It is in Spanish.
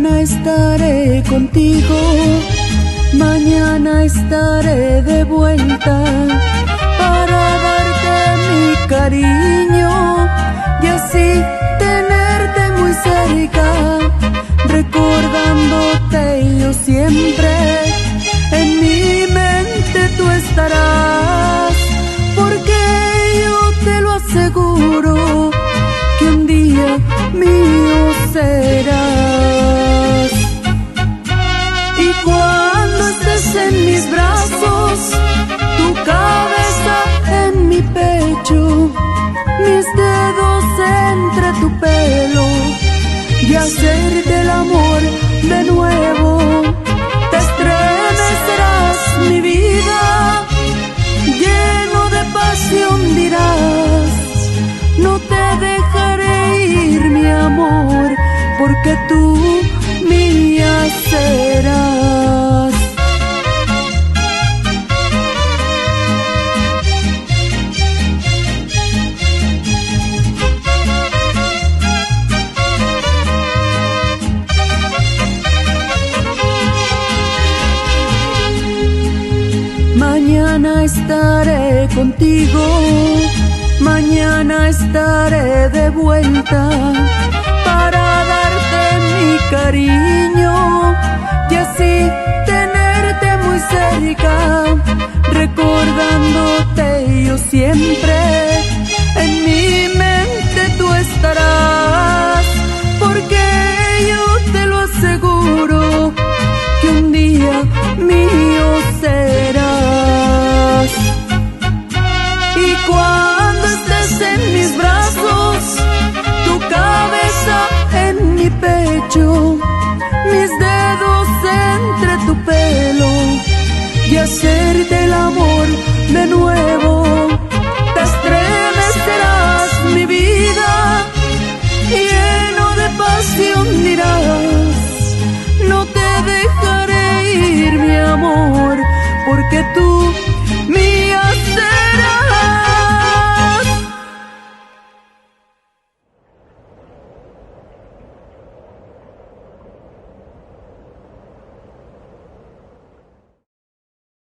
Mañana estaré contigo, mañana estaré de vuelta para darte mi cariño y así tenerte muy cerca, recordándote yo siempre. En mi mente tú estarás, porque yo te lo aseguro que un día mío serás. Y cuando estés en mis brazos, tu cabeza en mi pecho, mis dedos entre tu pelo, y hacerte el amor de nuevo, te estremecerás mi vida, lleno de pasión dirás, no te dejaré ir mi amor, porque tú mía serás. Mañana estaré contigo, mañana estaré de vuelta para darte mi cariño y así tenerte muy cerca, recordándote yo siempre. En mi mente tú estarás, porque yo te lo aseguro que un día mío serás. Y cuando estés en mis brazos, tu cabeza en mi pecho, mis dedos entre tu pelo, y hacerte el amor de nuevo,